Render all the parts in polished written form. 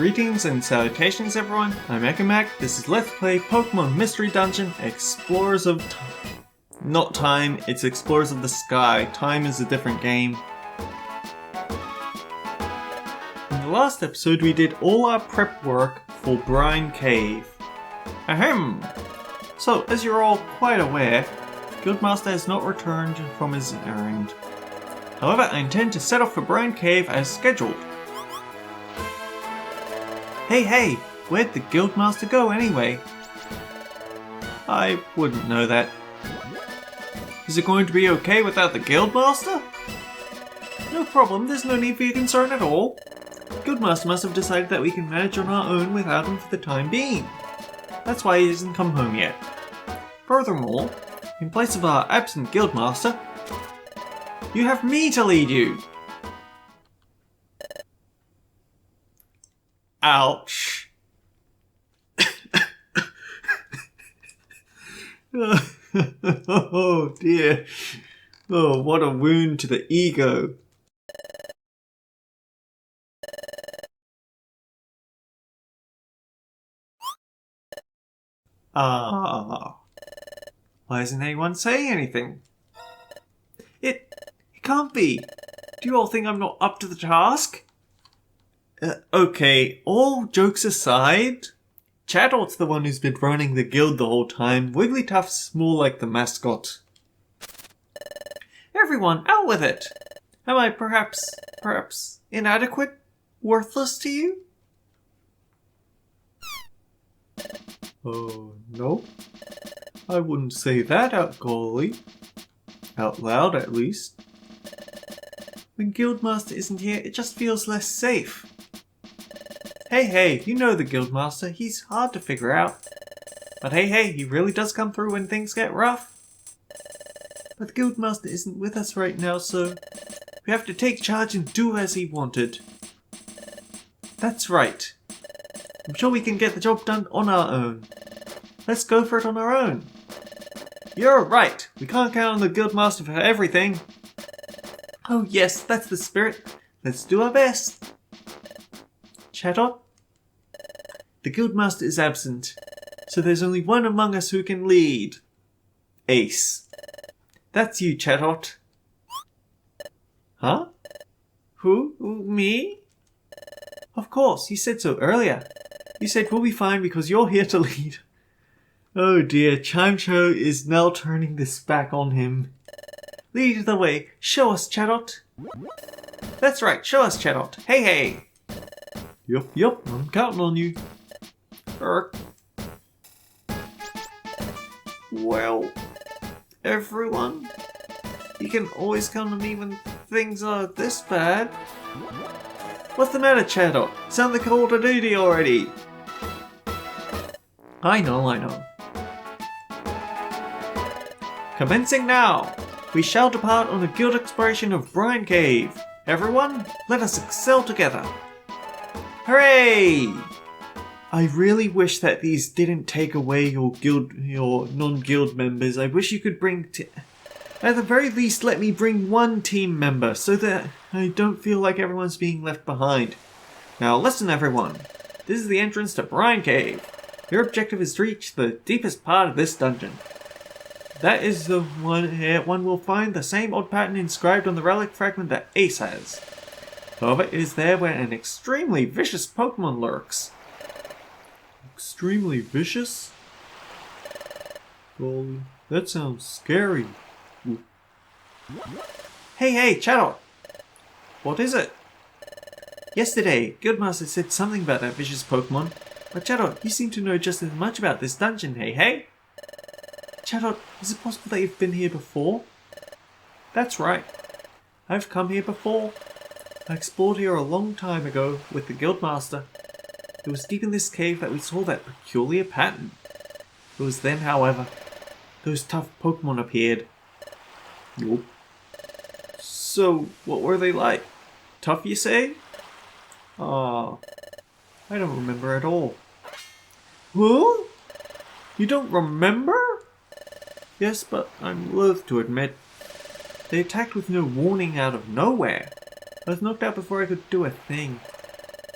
Greetings and salutations everyone, I'm Ekamac. This is Let's Play Pokemon Mystery Dungeon, Explorers of Not Time, it's Explorers of the Sky. Time is a different game. In the last episode we did all our prep work for Brine Cave. Ahem! So, as you're all quite aware, Guildmaster has not returned from his errand. However, I intend to set off for Brine Cave as scheduled. Hey, where'd the Guildmaster go anyway? I wouldn't know that. Is it going to be okay without the Guildmaster? No problem, there's no need for your concern at all. Guildmaster must have decided that we can manage on our own without him for the time being. That's why he hasn't come home yet. Furthermore, in place of our absent Guildmaster, you have me to lead you! Ouch. Oh dear. Oh, what a wound to the ego. Why isn't anyone saying anything? It can't be. Do you all think I'm not up to the task? Okay, all jokes aside, Chadot's the one who's been running the guild the whole time. Wigglytuff's more like the mascot. Everyone, out with it! Am I perhaps inadequate? Worthless to you? Oh, no. I wouldn't say that out loud at least. When Guildmaster isn't here, it just feels less safe. Hey, you know the Guildmaster, he's hard to figure out. But hey, he really does come through when things get rough. But the Guildmaster isn't with us right now, so we have to take charge and do as he wanted. That's right. I'm sure we can get the job done on our own. Let's go for it on our own. You're right, we can't count on the Guildmaster for everything. Oh yes, that's the spirit. Let's do our best. Chadot? The Guildmaster is absent, so there's only one among us who can lead. Ace. That's you, Chadot. Huh? Who? Me? Of course, you said so earlier. You said we'll be fine because you're here to lead. Oh dear, Chimecho is now turning this back on him. Lead the way. Show us, Chadot. That's right, show us, Chadot. Hey. Yup, I'm counting on you. Well, everyone, you can always come to me when things are this bad. What's the matter, Chadot? Sound the call to duty already. I know. Commencing now! We shall depart on the guild exploration of Brine Cave. Everyone, let us excel together. Hooray! I really wish that these didn't take away your non-guild members. I wish you could at the very least let me bring one team member so that I don't feel like everyone's being left behind. Now listen everyone, this is the entrance to Brine Cave. Your objective is to reach the deepest part of this dungeon. That is the one here. One will find the same odd pattern inscribed on the relic fragment that Ace has. However, it is there where an extremely vicious Pokemon lurks. Extremely vicious? Well, that sounds scary. Hey, Chadot! What is it? Yesterday, Guildmaster said something about that vicious Pokemon. But Chadot, you seem to know just as much about this dungeon, hey? Chadot, is it possible that you've been here before? That's right. I've come here before. I explored here a long time ago with the Guildmaster. It was deep in this cave that we saw that peculiar pattern. It was then, however, those tough Pokemon appeared. Nope. So, what were they like? Tough, you say? I don't remember at all. Huh? You don't remember? Yes, but I'm loath to admit. They attacked with no warning out of nowhere. I was knocked out before I could do a thing.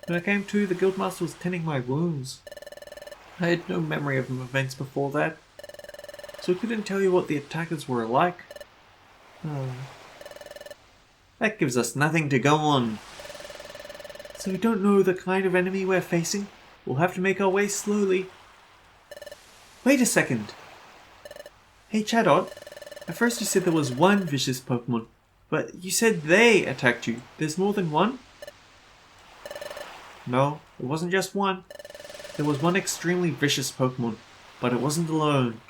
When I came to, the Guildmaster was tending my wounds. I had no memory of events before that, so I couldn't tell you what the attackers were like. That gives us nothing to go on. So we don't know the kind of enemy we're facing. We'll have to make our way slowly. Wait a second. Hey Chadot, at first you said there was one vicious Pokemon, but you said they attacked you. There's more than one? No, it wasn't just one. There was one extremely vicious Pokemon, but it wasn't alone.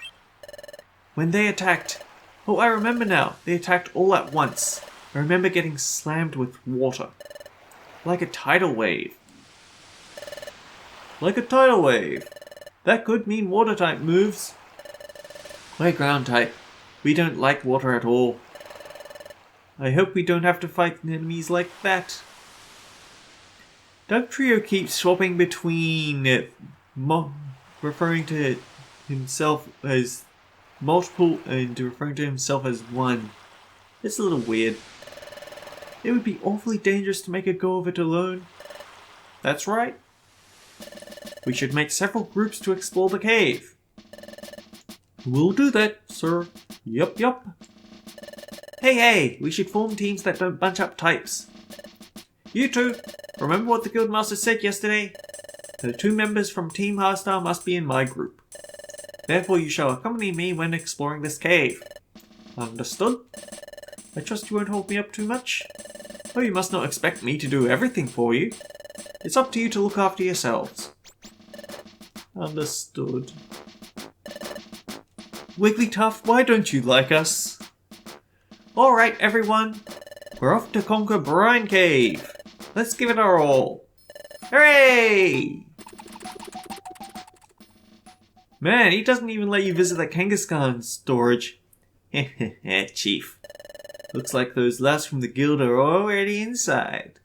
When they attacked... Oh, I remember now. They attacked all at once. I remember getting slammed with water. Like a tidal wave. Like a tidal wave. That could mean water type moves. We're ground type. We don't like water at all. I hope we don't have to fight enemies like that. Dugtrio keeps swapping between referring to himself as multiple and referring to himself as one. It's a little weird. It would be awfully dangerous to make a go of it alone. That's right. We should make several groups to explore the cave. We'll do that, sir. Yup. Hey, we should form teams that don't bunch up types. You two, remember what the Guildmaster said yesterday? The 2 members from Team Heartstar must be in my group. Therefore you shall accompany me when exploring this cave. Understood? I trust you won't hold me up too much? Oh, you must not expect me to do everything for you. It's up to you to look after yourselves. Understood. Wigglytuff, why don't you like us? Alright everyone, we're off to conquer Brine Cave. Let's give it our all. Hooray! Man, he doesn't even let you visit the Kangaskhan storage. Heh, Chief. Looks like those lads from the guild are already inside.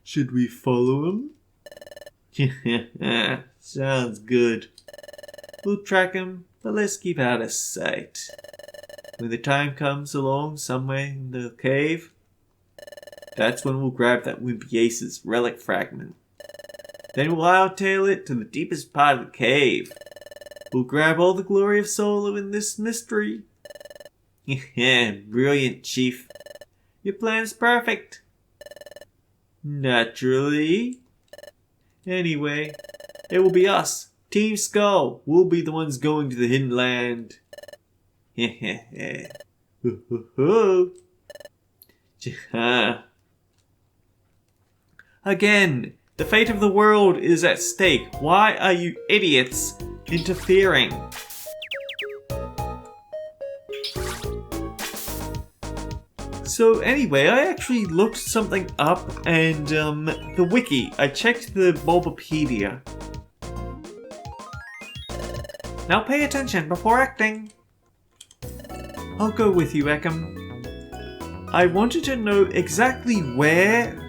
Should we follow them? Sounds good. We'll track him, but let's keep out of sight. When the time comes along somewhere in the cave, that's when we'll grab that Wimpy Ace's relic fragment. Then we'll hightail it to the deepest part of the cave. We'll grab all the glory of Solo in this mystery. Brilliant, Chief. Your plan's perfect. Naturally. Anyway, it will be us, Team Skull. We'll be the ones going to the hidden land. Again, the fate of the world is at stake. Why are you idiots interfering? So anyway, I actually looked something up and the wiki. I checked the Bulbapedia. Now pay attention before acting. I'll go with you, Ekam. I wanted to know exactly where.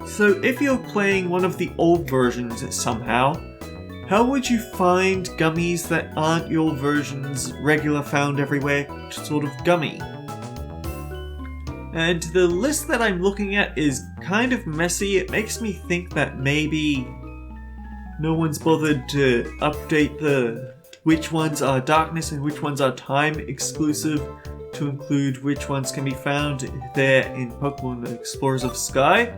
So if you're playing one of the old versions somehow, how would you find gummies that aren't your version's regular found everywhere sort of gummy? And the list that I'm looking at is kind of messy. It makes me think that maybe no one's bothered to update which ones are darkness and which ones are time exclusive to include which ones can be found there in Pokemon Explorers of Sky.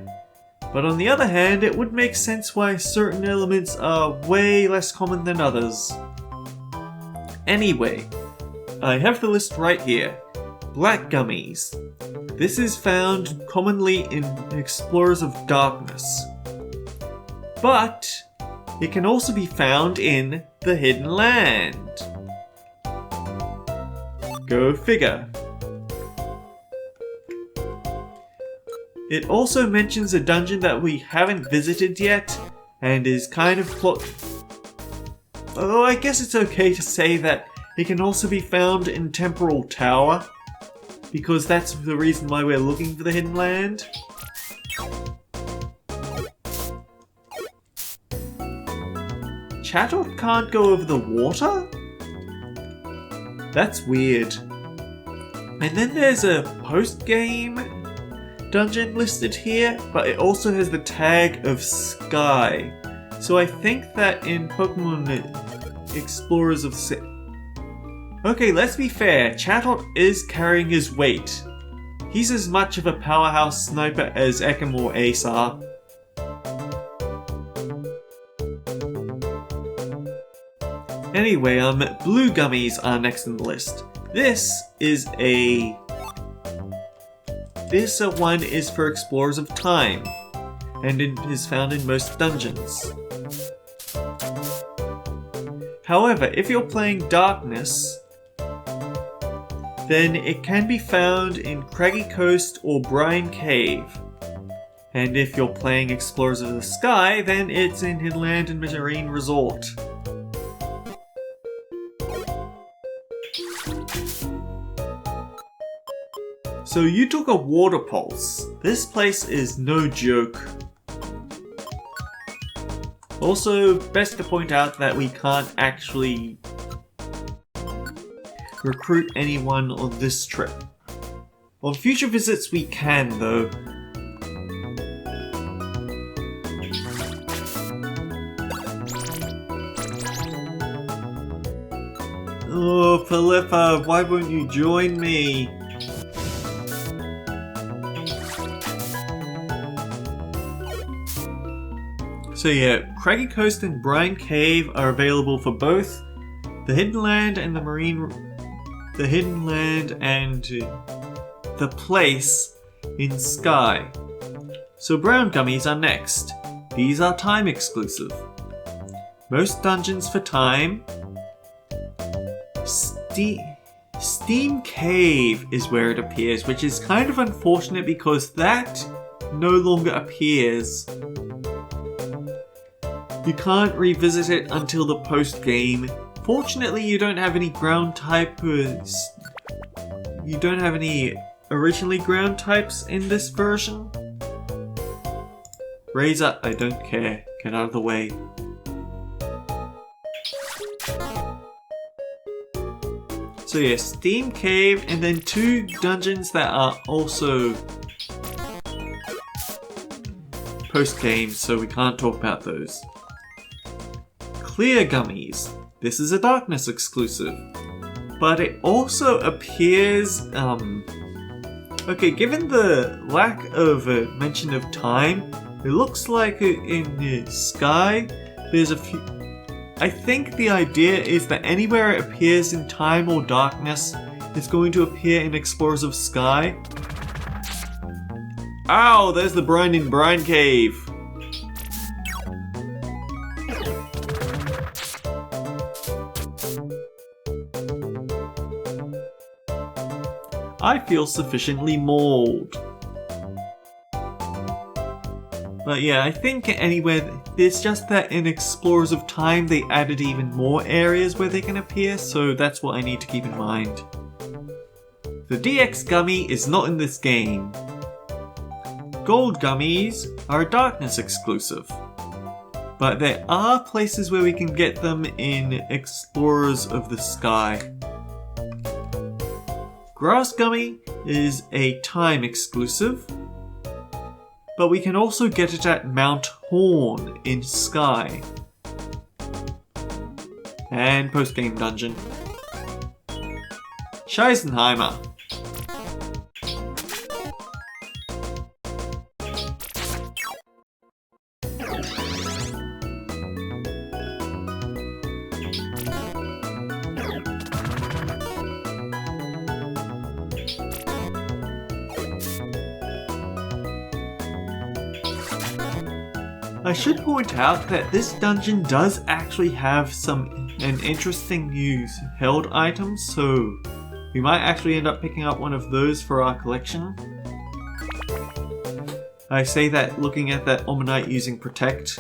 But on the other hand, it would make sense why certain elements are way less common than others. Anyway, I have the list right here. Black gummies. This is found commonly in Explorers of Darkness. But it can also be found in the Hidden Land. Go figure. It also mentions a dungeon that we haven't visited yet, and is kind of Oh, I guess it's okay to say that it can also be found in Temporal Tower, because that's the reason why we're looking for the Hidden Land. Chatot can't go over the water? That's weird. And then there's a post-game dungeon listed here, but it also has the tag of Sky. So I think that in Pokemon Explorers of Okay, let's be fair, Chatot is carrying his weight. He's as much of a powerhouse sniper as Ekam or Ace are. Anyway, blue gummies are next on the list. This one is for Explorers of Time, and it is found in most dungeons. However, if you're playing Darkness, then it can be found in Craggy Coast or Brine Cave. And if you're playing Explorers of the Sky, then it's in Hinland and Marine Resort. So you took a water pulse. This place is no joke. Also, best to point out that we can't actually recruit anyone on this trip. On future visits we can though. Oh, Philippa, why won't you join me? So yeah, Craggy Coast and Brine Cave are available for both the Hidden Land and the place in Sky. So brown gummies are next. These are time exclusive. Most dungeons for time. Steam Cave is where it appears, which is kind of unfortunate because that no longer appears. You can't revisit it until the post-game. Fortunately, you don't have any ground types. You don't have any originally ground types in this version. Razor, I don't care. Get out of the way. So yeah, Steam Cave and then 2 dungeons that are also post-game, so we can't talk about those. Clear Gummies. This is a Darkness exclusive. But it also appears, okay, given the lack of mention of time, it looks like in Sky, there's a few... I think the idea is that anywhere it appears in Time or Darkness, it's going to appear in Explorers of Sky. Ow, there's the Brine in Brine Cave. I feel sufficiently mauled. But yeah, I think anywhere, it's just that in Explorers of Time they added even more areas where they can appear, so that's what I need to keep in mind. The DX Gummy is not in this game. Gold Gummies are a Darkness exclusive. But there are places where we can get them in Explorers of the Sky. Grass Gummy is a Time exclusive, but we can also get it at Mount Horn in Sky. And post-game dungeon. Scheisenheimer. I should point out that this dungeon does actually have an interesting new held items, so we might actually end up picking up one of those for our collection. I say that looking at that Omanyte using Protect.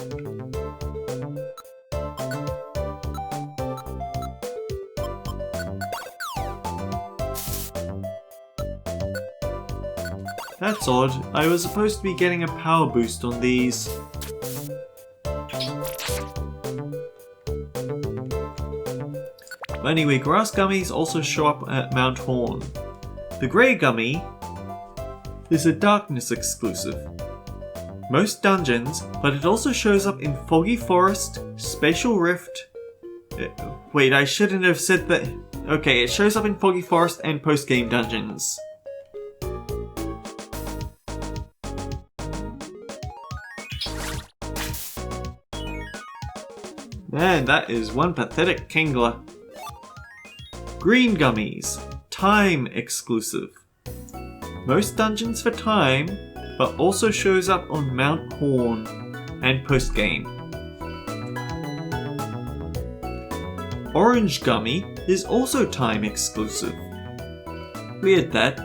That's odd. I was supposed to be getting a power boost on these. But anyway, grass gummies also show up at Mount Horn. The grey gummy, is a darkness exclusive. Most dungeons, but it also shows up in Foggy Forest, Spatial Rift. Wait, I shouldn't have said that. Okay, it shows up in Foggy Forest and post-game dungeons. Man, that is one pathetic Kingler. Green Gummies, Time exclusive. Most dungeons for Time, but also shows up on Mount Horn and post-game. Orange Gummy is also Time exclusive. Weird that.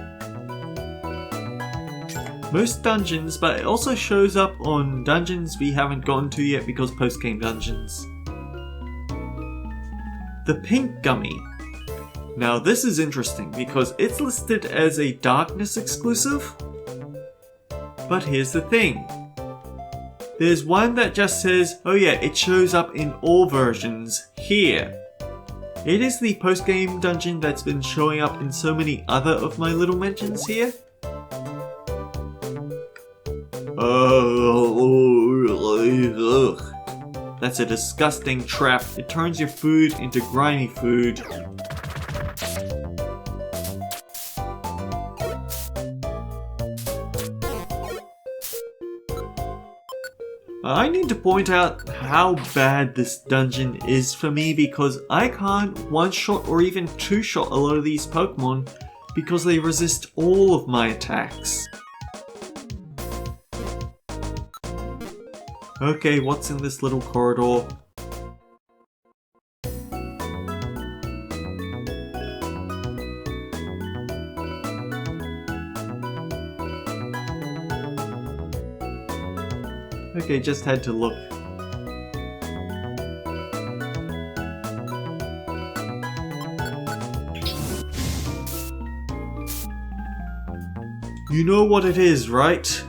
Most dungeons, but it also shows up on dungeons we haven't gotten to yet because post-game dungeons. The Pink Gummy. Now this is interesting because it's listed as a Darkness exclusive. But here's the thing. There's one that just says, oh yeah, it shows up in all versions here. It is the post-game dungeon that's been showing up in so many other of my little mentions here. Ugh. That's a disgusting trap. It turns your food into grimy food. I need to point out how bad this dungeon is for me because I can't one-shot or even two-shot a lot of these Pokemon because they resist all of my attacks. Okay, what's in this little corridor? Okay, just had to look. You know what it is, right?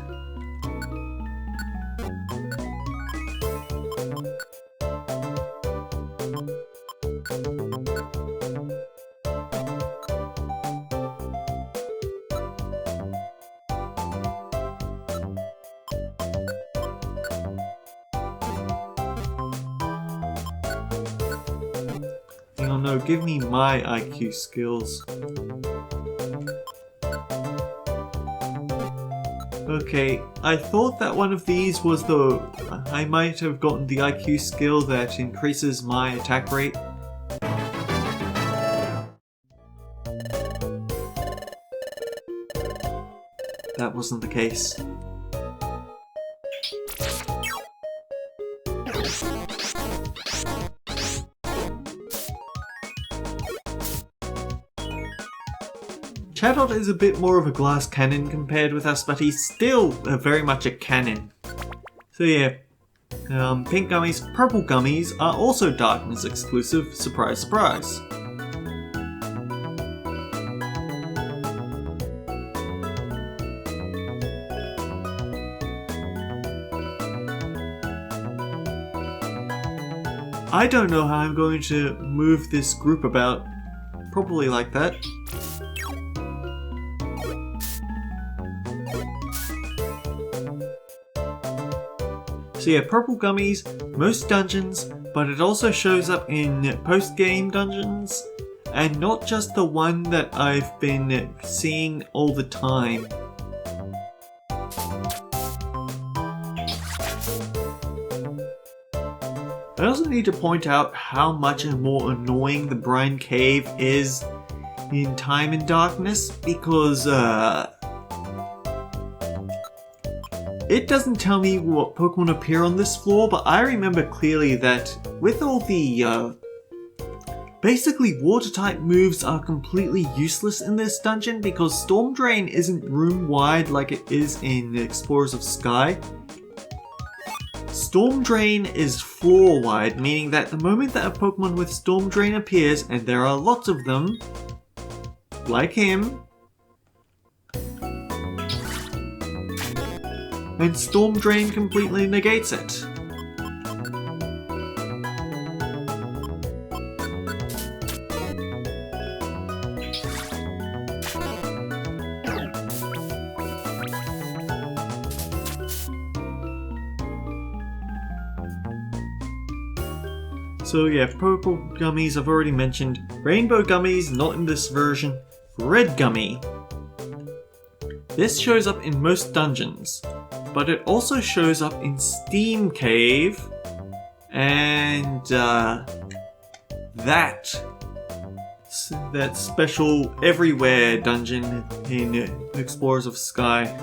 Oh no, give me my IQ skills. Okay, I thought that one of these was the... I might have gotten the IQ skill that increases my attack rate. That wasn't the case. Chatot is a bit more of a glass cannon compared with us, but he's still very much a cannon. So yeah, pink gummies, purple gummies are also Darkness exclusive, surprise surprise. I don't know how I'm going to move this group about, probably like that. So yeah, purple gummies, most dungeons, but it also shows up in post-game dungeons, and not just the one that I've been seeing all the time. I also need to point out how much more annoying the Brine Cave is in Time and Darkness, because it doesn't tell me what Pokemon appear on this floor, but I remember clearly that with all the basically water-type moves are completely useless in this dungeon because Storm Drain isn't room-wide like it is in Explorers of Sky. Storm Drain is floor-wide, meaning that the moment that a Pokemon with Storm Drain appears, and there are lots of them, like him, and Storm Drain completely negates it. So yeah, purple gummies I've already mentioned. Rainbow gummies, not in this version. Red gummy. This shows up in most dungeons, but it also shows up in Steam Cave and that special everywhere dungeon in Explorers of Sky.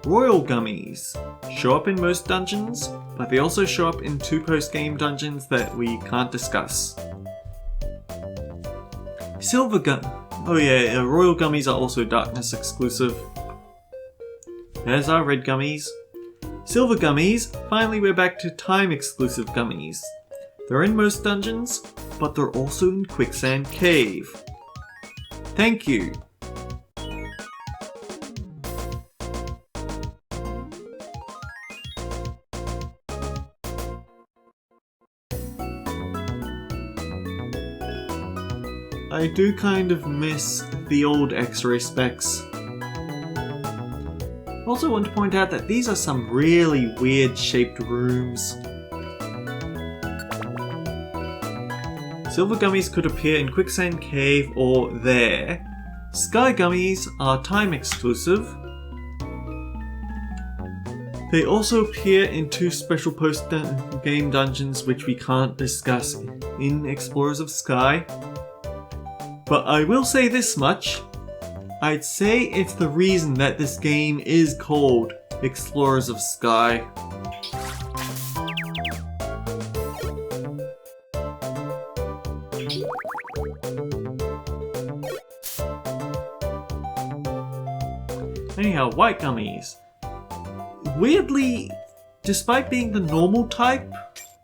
Royal gummies show up in most dungeons, but they also show up in 2 post-game dungeons that we can't discuss. Silver gum. Oh yeah, royal gummies are also darkness exclusive. There's our red gummies. Silver gummies. Finally, we're back to time exclusive gummies. They're in most dungeons, but they're also in Quicksand Cave. Thank you. I do kind of miss the old X-ray specs. Also want to point out that these are some really weird shaped rooms. Silver gummies could appear in Quicksand Cave or there. Sky gummies are time exclusive. They also appear in 2 special post-game dungeons which we can't discuss in Explorers of Sky. But I will say this much, I'd say it's the reason that this game is called Explorers of Sky. Anyhow, white gummies. Weirdly, despite being the normal type,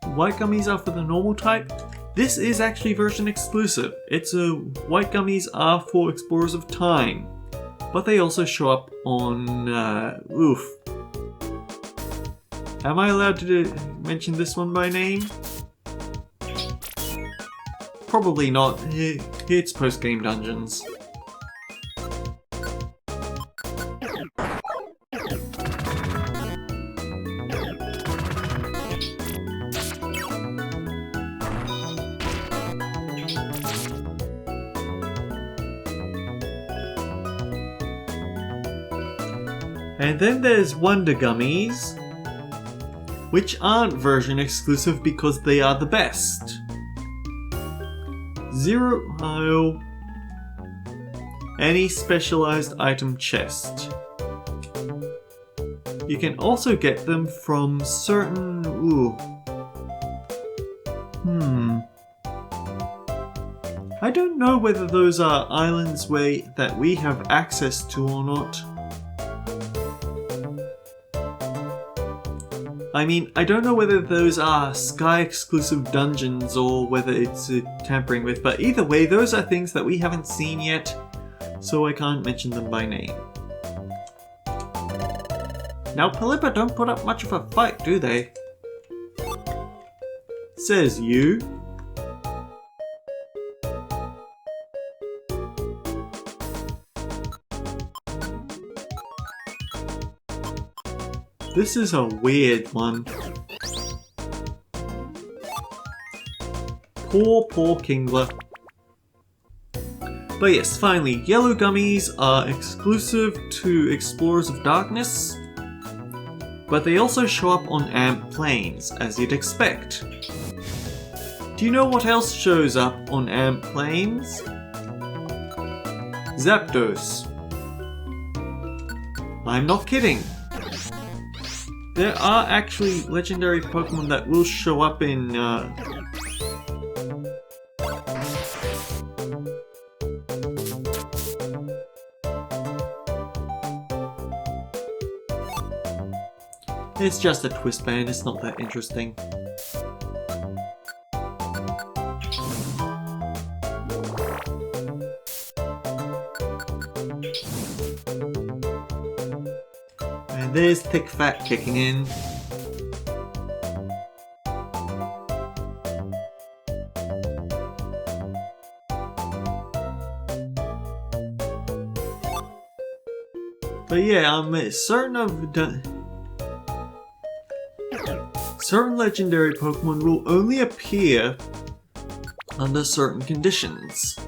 white gummies are for the normal type, this is actually version exclusive. White gummies are for Explorers of Time, but they also show up on Am I allowed to mention this one by name? Probably not. It's post-game dungeons. And then there's Wonder Gummies, which aren't version exclusive because they are the best. Any specialized item chest. You can also get them from certain... I don't know whether those are islands that we have access to or not. I mean, I don't know whether those are Sky exclusive dungeons or whether it's tampering with, but either way, those are things that we haven't seen yet, so I can't mention them by name. Now, Palippa don't put up much of a fight, do they? Says you. This is a weird one. Poor Kingler. But yes, finally, yellow gummies are exclusive to Explorers of Darkness, but they also show up on Amp Planes, as you'd expect. Do you know what else shows up on Amp Planes? Zapdos. I'm not kidding. There are actually legendary Pokemon that will show up in It's just a twist band, it's not that interesting. And there's Thick Fat kicking in. certain legendary Pokemon will only appear under certain conditions.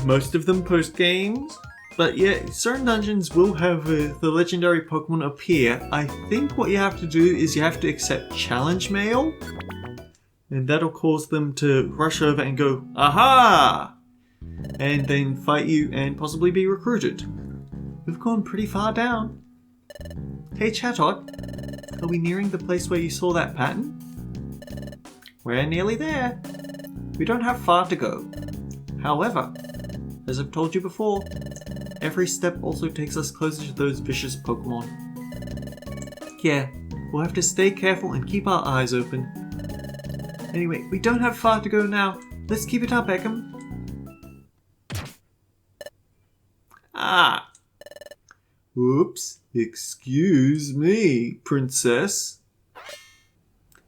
Most of them post-games, but yeah, certain dungeons will have the legendary Pokemon appear. I think what you have to do is you have to accept challenge mail, and that'll cause them to rush over and go, aha! And then fight you and possibly be recruited. We've gone pretty far down. Hey Chatot, are we nearing the place where you saw that pattern? We're nearly there. We don't have far to go. However, as I've told you before, every step also takes us closer to those vicious Pokemon. Yeah, we'll have to stay careful and keep our eyes open. Anyway, we don't have far to go now. Let's keep it up, Ekam. Ah! Oops, excuse me, princess.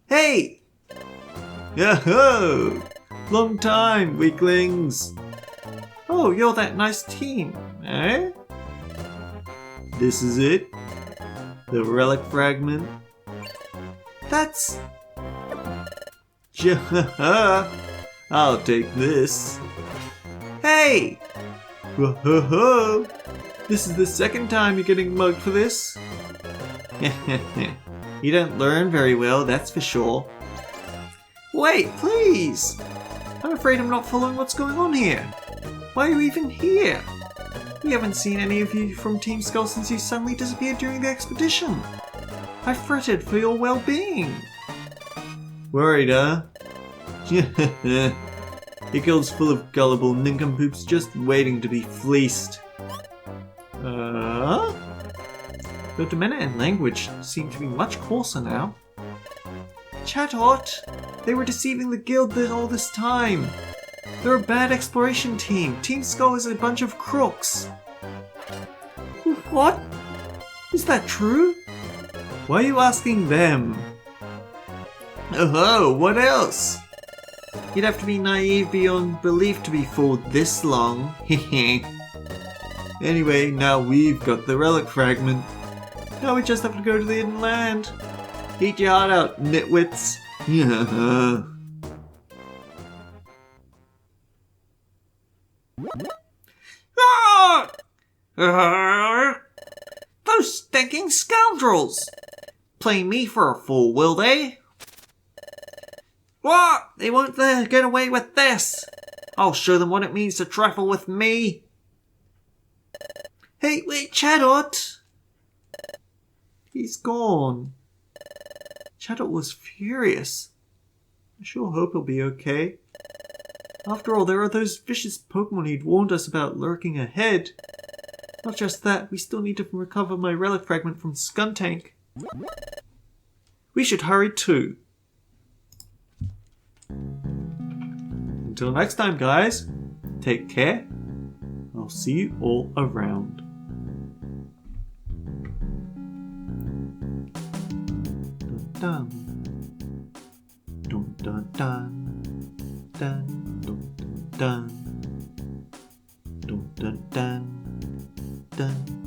Hey! Yo-ho! Long time, weaklings! Oh, you're that nice team, eh? This is it? The relic fragment? That's... I'll take this. Hey! Whoa-ho-ho! This is the second time you're getting mugged for this. You don't learn very well, that's for sure. Wait, please! I'm afraid I'm not following what's going on here. Why are you even here? We haven't seen any of you from Team Skull since you suddenly disappeared during the expedition. I fretted for your well-being. Worried, huh? Your guild's full of gullible nincompoops just waiting to be fleeced. Your demeanor and language seem to be much coarser now. Chatot! They were deceiving the guild all this time. They're a bad exploration team. Team Skull is a bunch of crooks. What? Is that true? Why are you asking them? Oh, what else? You'd have to be naive beyond belief to be fooled this long. Anyway, now we've got the relic fragment. Now we just have to go to the hidden land. Eat your heart out, nitwits. Those stinking scoundrels! Play me for a fool, will they? What? They won't get away with this! I'll show them what it means to trifle with me! Hey, wait, Chatot! He's gone. Chatot was furious. I sure hope he'll be okay. After all, there are those vicious Pokemon he'd warned us about lurking ahead. Not just that, we still need to recover my relic fragment from Skuntank. We should hurry too. Until next time, guys, take care. I'll see you all around. Dun dun dun dun dun dun dun dun dun dun dun.